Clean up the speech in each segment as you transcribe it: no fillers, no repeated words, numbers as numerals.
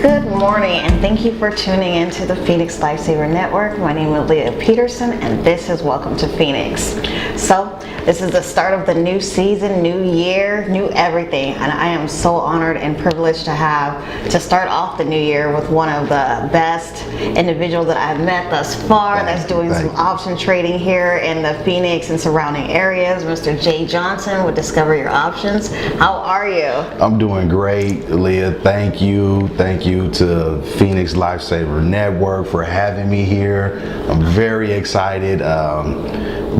Good morning, and thank you for tuning in to the Phoenix Lifesaver Network. My name is Aaliyah Petersen, and this is Welcome to Phoenix. So, this is the start of the new season, new year, new everything, and I am so honored and privileged to start off the new year with one of the best individuals that I've met thus far that's doing some option trading here in the Phoenix and surrounding areas, Mr. Jay Johnson with Discoveruroptions. How are you? I'm doing great, Leah. Thank you. Thank you to Phoenix Lifesaver Network for having me here. I'm very excited.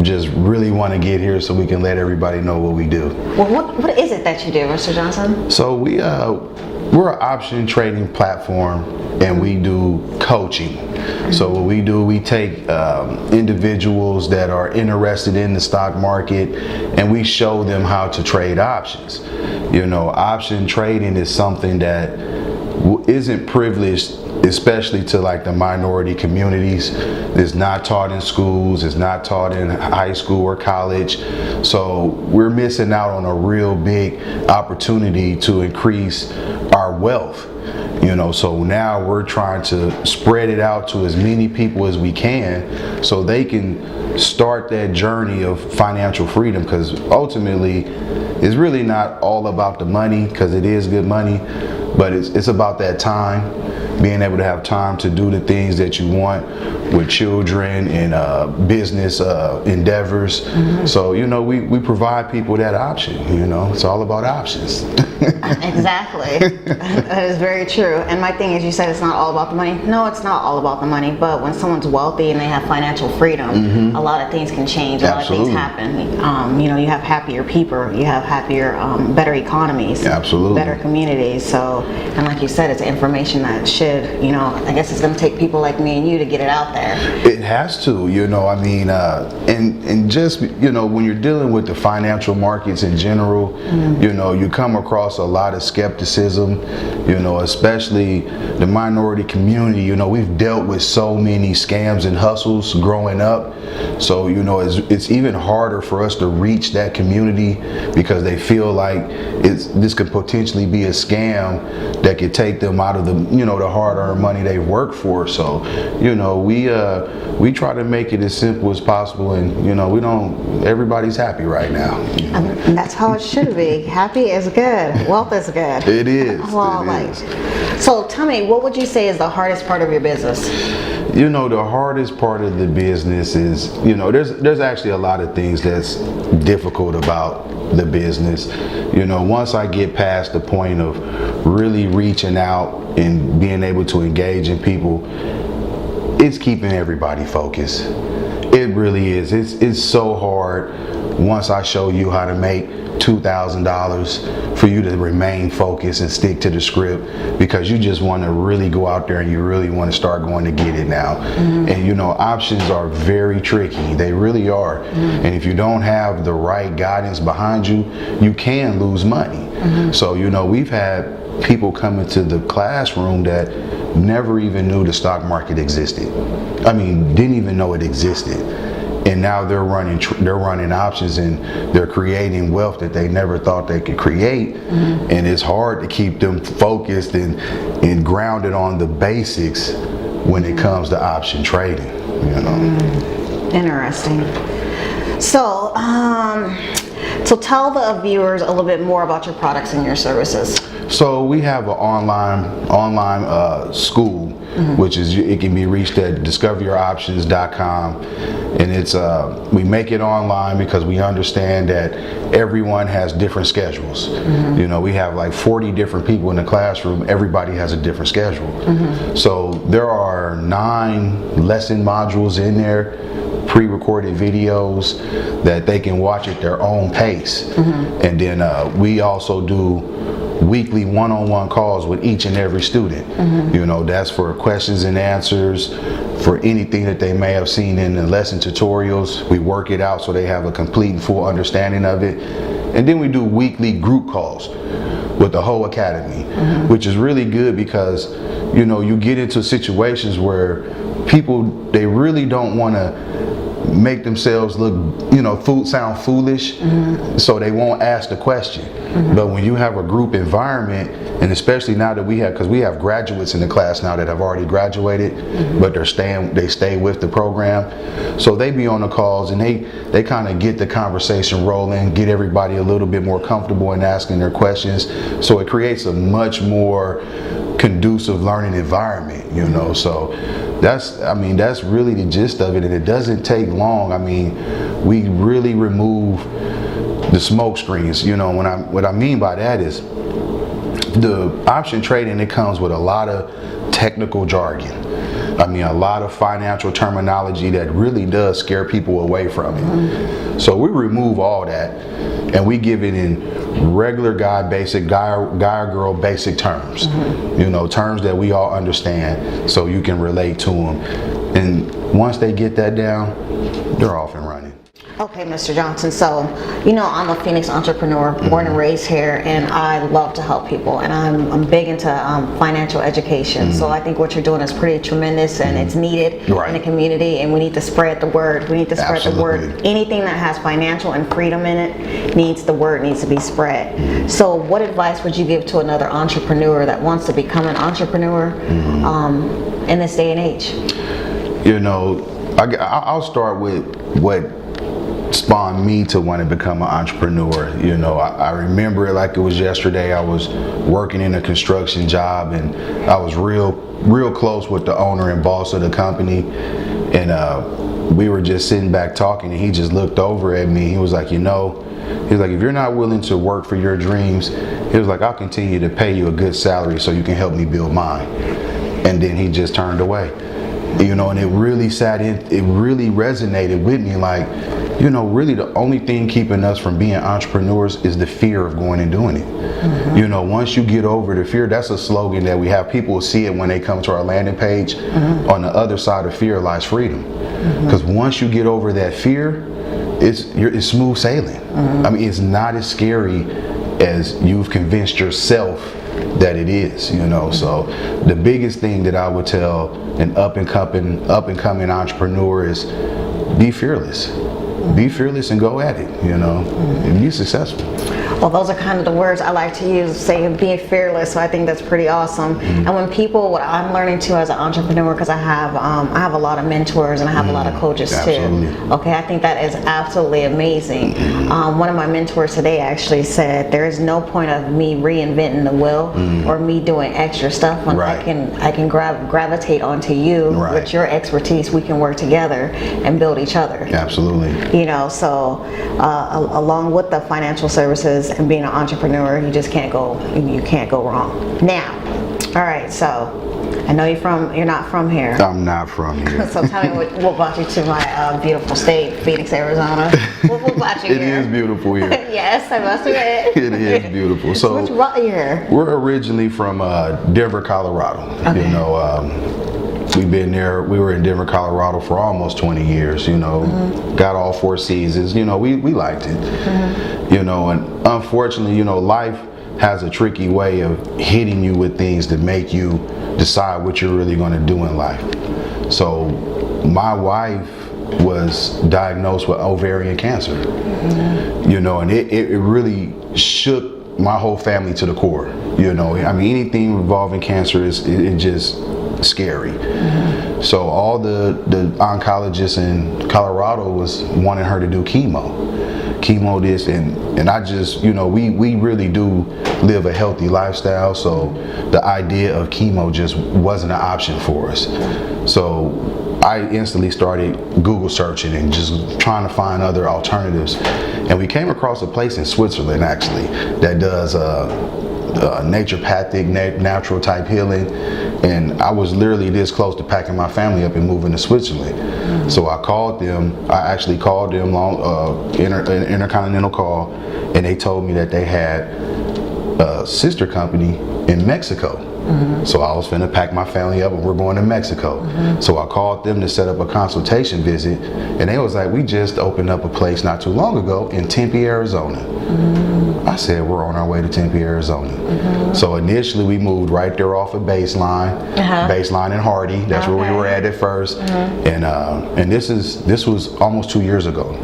Just really want to get here so we can let everybody know what we do. Well, what is it that you do, Mr. Johnson? So we're an option trading platform, and we do coaching. So what we do, we take individuals that are interested in the stock market, and we show them how to trade options. You know, option trading is something that isn't privileged, especially to like the minority communities. It's not taught in schools, it's not taught in high school or college. So we're missing out on a real big opportunity to increase our wealth. You know, so now we're trying to spread it out to as many people as we can so they can start that journey of financial freedom, because ultimately it's really not all about the money, because it is good money, but it's about that time, being able to have time to do the things that you want with children and business endeavors. Mm-hmm. So, you know, we provide people that option. You know, it's all about options. Exactly. That is very true. And my thing is, you said it's not all about the money. No, it's not all about the money, but when someone's wealthy and they have financial freedom, mm-hmm. a lot of things can change. Absolutely. A lot of things happen. You know, you have happier people, you have happier, better economies. Absolutely. Better communities. So, and like you said, it's information that should, you know, I guess it's going to take people like me and you to get it out there. It has to, you know, I mean, and just, you know, when you're dealing with the financial markets in general, mm-hmm. you know, you come across a lot of skepticism, you know, especially the minority community. You know, we've dealt with so many scams and hustles growing up. So, you know, it's even harder for us to reach that community because they feel like this could potentially be a scam that could take them out of the, you know, the hard-earned money they've worked for. So, you know, we try to make it as simple as possible, and you know, everybody's happy right now. And that's how it should be. Happy is good. Wealth is good. It is. Well, so tell me, what would you say is the hardest part of your business? You know, the hardest part of the business is, you know, there's actually a lot of things that's difficult about the business. You know, once I get past the point of really reaching out and being able to engage in people, it's keeping everybody focused. It really is. It's so hard once I show you how to make $2,000 for you to remain focused and stick to the script, because you just want to really go out there and you really want to start going to get it now. Mm-hmm. And you know, options are very tricky. They really are. Mm-hmm. And if you don't have the right guidance behind you, you can lose money. Mm-hmm. So, you know, we've had people come into the classroom that never even knew the stock market existed. I mean, didn't even know it existed. And now they're running options, and they're creating wealth that they never thought they could create. Mm-hmm. And it's hard to keep them focused and grounded on the basics when it comes to option trading, you know. Interesting. So, so tell the viewers a little bit more about your products and your services. So we have an online school, mm-hmm. which is, it can be reached at discoveruroptions.com, and it's we make it online because we understand that everyone has different schedules. Mm-hmm. You know, we have like 40 different people in the classroom. Everybody has a different schedule. Mm-hmm. So there are 9 lesson modules in there, pre-recorded videos that they can watch at their own pace. Mm-hmm. And then we also do weekly one-on-one calls with each and every student. Mm-hmm. You know, that's for questions and answers, for anything that they may have seen in the lesson tutorials. We work it out so they have a complete and full understanding of it. And then we do weekly group calls with the whole academy, mm-hmm. which is really good because, you know, you get into situations where people, they really don't want to make themselves look, sound foolish, so they won't ask the question. But when you have a group environment, and especially now that because we have graduates in the class now that have already graduated, but they stay with the program, so they be on the calls and they kind of get the conversation rolling, get everybody a little bit more comfortable in asking their questions, so it creates a much more conducive learning environment, so that's really the gist of it, and it doesn't take long. I mean, we really remove the smoke screens. What I mean by that is the option trading, it comes with a lot of technical jargon. I mean, a lot of financial terminology that really does scare people away from it. So we remove all that, and we give it in regular guy or girl basic terms. Terms that we all understand, so you can relate to them. And once they get that down, they're off and running. Okay, Mr. Johnson, so I'm a Phoenix entrepreneur, born and raised here, and I love to help people, and I'm big into financial education. So I think what you're doing is pretty tremendous, and it's needed in the community, and we need to spread the word. We need to spread the word. Anything that has financial and freedom in it the word needs to be spread. So what advice would you give to another entrepreneur that wants to become an entrepreneur in this day and age? I'll start with what spawned me to want to become an entrepreneur. I remember it like it was yesterday. I was working in a construction job, and I was real close with the owner and boss of the company, and we were just sitting back talking, and he just looked over at me. He was like, if you're not willing to work for your dreams, he was like, I'll continue to pay you a good salary so you can help me build mine. And then he just turned away. And it really it really resonated with me, like, really the only thing keeping us from being entrepreneurs is the fear of going and doing it. Once you get over the fear, that's a slogan that we have. People will see it when they come to our landing page. On the other side of fear lies freedom. Because once you get over that fear, it's smooth sailing. I mean, it's not as scary as you've convinced yourself that it is, So the biggest thing that I would tell an up and coming entrepreneur is be fearless. Be fearless and go at it, and be successful. Well, those are kind of the words I like to use, saying being fearless. So I think that's pretty awesome. And when what I'm learning too as an entrepreneur, because I have a lot of mentors and I have a lot of coaches Absolutely. too. Okay, I think that is absolutely amazing. One of my mentors today actually said there is no point of me reinventing the wheel or me doing extra stuff when I can gravitate onto you with your expertise. We can work together and build each other. Absolutely. So along with the financial services and being an entrepreneur, you can't go wrong. Now, all right, so I know you're not from here. I'm not from here. So tell me what brought you to my beautiful state, Phoenix, Arizona. What brought you here? It is beautiful here. Yes, I must admit. It is beautiful. So what brought you here? We're originally from Denver, Colorado. Okay. We've been there. We were in Denver, Colorado for almost 20 years. Got all 4 seasons. We liked it. And unfortunately, life has a tricky way of hitting you with things to make you decide what you're really going to do in life. So my wife was diagnosed with ovarian cancer. And it really shook my whole family to the core. I mean, anything involving cancer is just scary. So all the oncologists in Colorado was wanting her to do chemo this, and I just, we really do live a healthy lifestyle, so the idea of chemo just wasn't an option for us. So I instantly started Google searching and just trying to find other alternatives, and we came across a place in Switzerland actually that does naturopathic, natural type healing, and I was literally this close to packing my family up and moving to Switzerland. So I called them. I actually called them an intercontinental call, and they told me that they had a sister company in Mexico. So I was finna pack my family up and we're going to Mexico. So I called them to set up a consultation visit, and they was like, we just opened up a place not too long ago in Tempe, Arizona. I said, we're on our way to Tempe, Arizona. So initially we moved right there off of Baseline, Baseline and Hardy. That's where we were at first. And this was almost 2 years ago.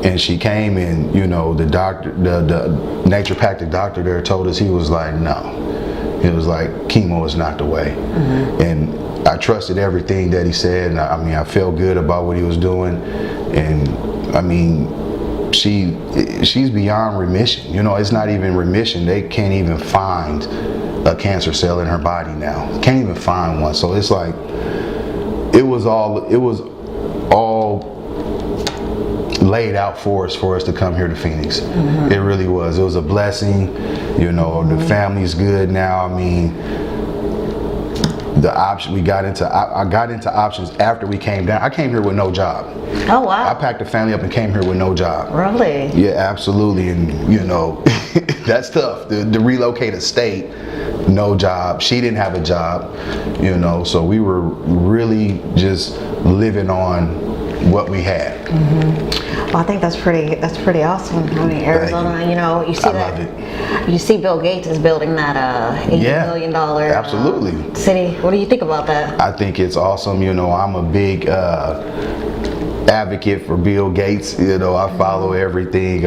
And she came and, you know, the doctor, the naturopathic doctor there told us, he was like, no. It was like, chemo is not the way. And I trusted everything that he said. And I felt good about what he was doing. And I mean, she's beyond remission. You know, it's not even remission. They can't even find a cancer cell in her body now. Can't even find one. So it's like, it was all laid out for us to come here to Phoenix. It really was. It was a blessing. You know, the family's good now. I mean, the option I got into options after we came down. I came here with no job. Oh wow. I packed the family up and came here with no job. Really? Yeah, absolutely. And you know, that's tough to relocate a state, no job. She didn't have a job, you know, so we were really just living on what we had. Well, I think that's pretty awesome. I mean, Arizona, you know, you see love it. You see Bill Gates is building that $80 million absolutely. City. What do you think about that? I think it's awesome. You know, I'm a big advocate for Bill Gates. You know, I follow everything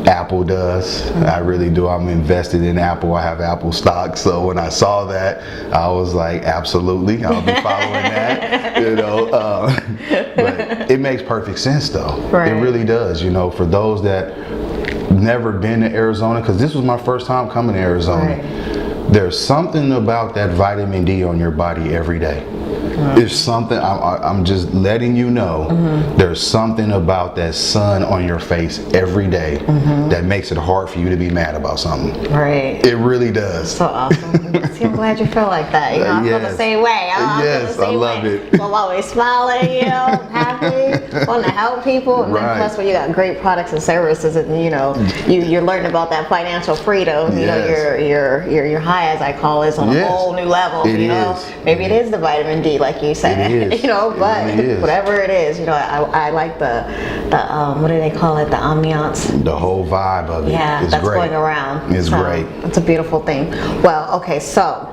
Apple does. I really do. I'm invested in Apple. I have Apple stock. So when I saw that, I was like, absolutely, I'll be following that. You know, but it makes perfect sense, though. Right. It really does. You know, for those that never been to Arizona, because this was my first time coming to Arizona. Right. There's something about that vitamin D on your body every day. There's something, I'm just letting you know, there's something about that sun on your face every day that makes it hard for you to be mad about something. Right. It really does. So awesome. See, I'm glad you feel like that. You know, I feel the same way. Yes, I love it. I'm always smiling, you know, happy, want to help people. And then plus when you got great products and services and, you know, you're learning about that financial freedom, you know, your high, as I call it, is on a whole new level. It you know, is. Maybe it is the vitamin D, like you said. It is. You know, but It really is. whatever it is, you know, I like the what do they call it? The ambiance. The whole vibe of it. Yeah, it's that's great. going around. It's great. It's a beautiful thing. Well, okay, so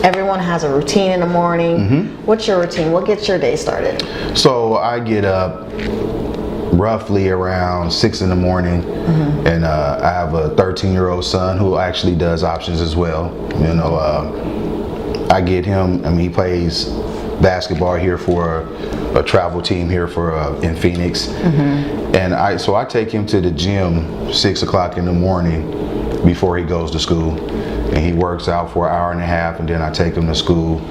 everyone has a routine in the morning. What's your routine? What gets your day started? So I get up roughly around 6 in the morning, and I have a 13-year-old son who actually does options as well. You know, I get him. I mean, he plays basketball here for a travel team here for in Phoenix, and I take him to the gym 6 o'clock in the morning before he goes to school, and he works out for an hour and a half, and then I take him to school.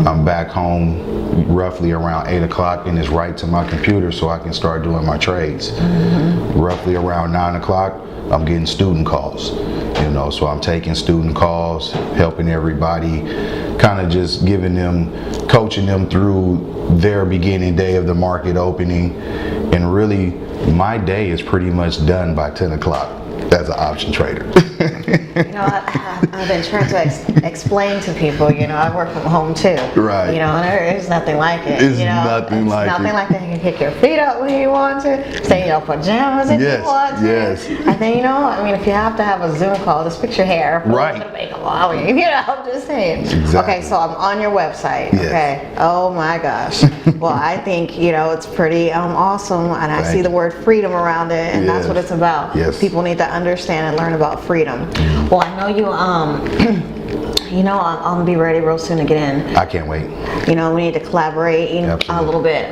I'm back home roughly around 8 o'clock and it's right to my computer so I can start doing my trades. Roughly around 9 o'clock, I'm getting student calls. You know, so I'm taking student calls, helping everybody, kind of just giving them, coaching them through their beginning day of the market opening. And really, my day is pretty much done by 10 o'clock as an option trader. You know, I've been trying to explain to people, you know, I work from home too. Right. You know, and there's nothing like it. It's you know? nothing like it. Nothing like that. You can kick your feet up when you want to, stay in your pajamas if you want to. Yes. And then, you know, I mean, if you have to have a Zoom call, just fix your hair. Put a little bit of makeup on. You know, I'm just saying. Exactly. Okay, so I'm on your website. Yes. Okay. Oh my gosh. Well, I think, you know, it's pretty awesome. And I see the word freedom around it, and that's what it's about. Yes. People need to understand and learn about freedom. Well, I know you, you know, I'm gonna be ready real soon to get in. I can't wait. You know, we need to collaborate a little bit,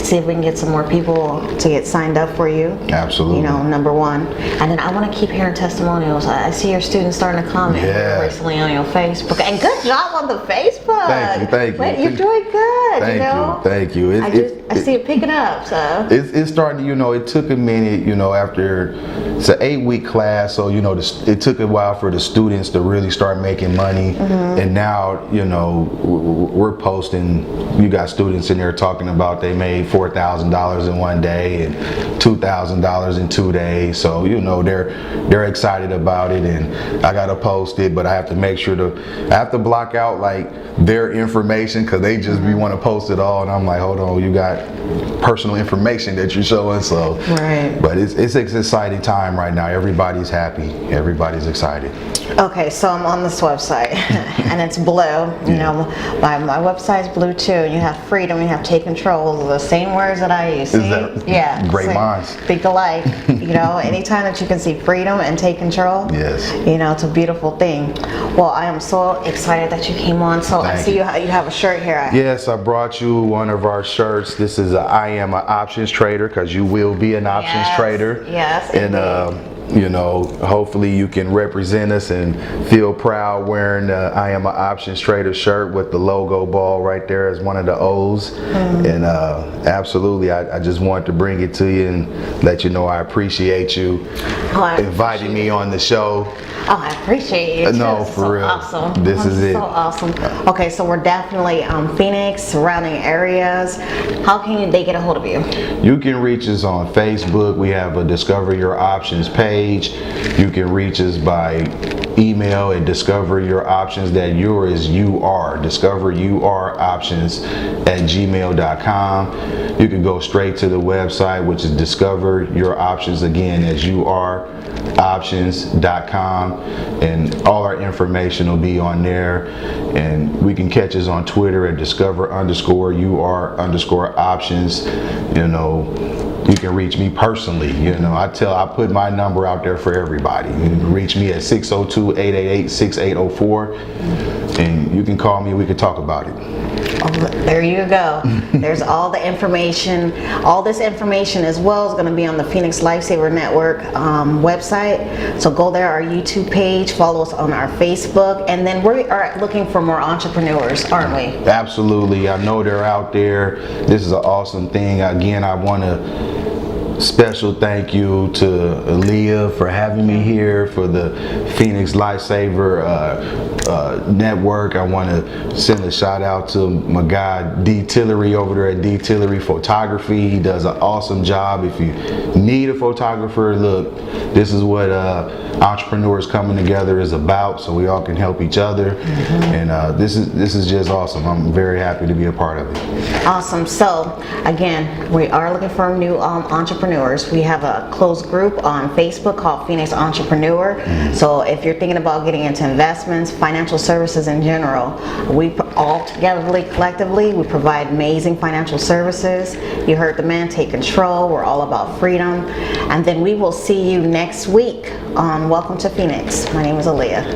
see if we can get some more people to get signed up for you. Absolutely. You know, number one. And then I want to keep hearing testimonials. I see your students starting to comment recently on your Facebook. And good job on the Facebook. Thank you. Wait, you're doing good. Thank you. I see it picking up, so. It's starting, you know, it took a minute, you know, after, it's an 8-week class, so, you know, it took a while for the students to really start start making money. And now, you know, we're posting, you got students in there talking about they made $4,000 in one day and $2,000 in 2 days. So, you know, they're excited about it, and I gotta post it, but I have to make sure I have to block out like their information, because they just be want to post it all, and I'm like, hold on, you got personal information that you're showing. So Right. but it's an exciting time right now. Everybody's happy, everybody's excited. Okay, so I'm on this website and it's blue. You know, my website's blue too. You have freedom, you have take control. Those are the same words that I use. Is See? that Yeah. great see? minds? Think alike. You know, anytime that you can see freedom and take control, Yes. you know, it's a beautiful thing. Well, I am so excited that you came on. So I Thank see you. you have a shirt here. Yes, I brought you one of our shirts. This is I am an options trader, because you will be an options Yes, trader. yes, And you know, hopefully you can represent us and feel proud wearing the I am an options trader shirt with the logo ball right there as one of the O's. And absolutely, I just wanted to bring it to you and let you know I appreciate you inviting me on the show. Oh, I appreciate you too. No, It's for so real. Awesome. This is it. So awesome. Okay, so we're definitely Phoenix, surrounding areas. How can they get a hold of you? You can reach us on Facebook. We have a Discover Your Options page. You can reach us by email at discoveryouroptions. That your is discoveryouroptions@gmail.com. You can go straight to the website, which is Discover Your Options, again, as options.com, and all our information will be on there. And we can catch us on Twitter at discover_UR_options. You know, you can reach me personally. You know, I put my number out there for everybody. You can reach me at 602-888-6804, and you can call me, we can talk about it. Oh, there you go. There's all the information. All this information as well is going to be on the Phoenix Lifesaver Network website. So go there, our YouTube page, follow us on our Facebook, and then we are looking for more entrepreneurs, aren't we? Absolutely. I know they're out there. This is an awesome thing. Again, I want to special thank you to Aaliyah for having me here for the Phoenix Lifesaver Network. I want to send a shout out to my guy D.Tillery over there at D.Tillery Photography. He does an awesome job. If you need a photographer, look, this is what entrepreneurs coming together is about, so we all can help each other. And this is just awesome. I'm very happy to be a part of it. Awesome. So again, we are looking for new entrepreneurs. We have a closed group on Facebook called Phoenix Entrepreneur. So if you're thinking about getting into investments, financial services in general, we all together, collectively, we provide amazing financial services. You heard the man, take control. We're all about freedom. And then we will see you next week on Welcome to Phoenix. My name is Aaliyah.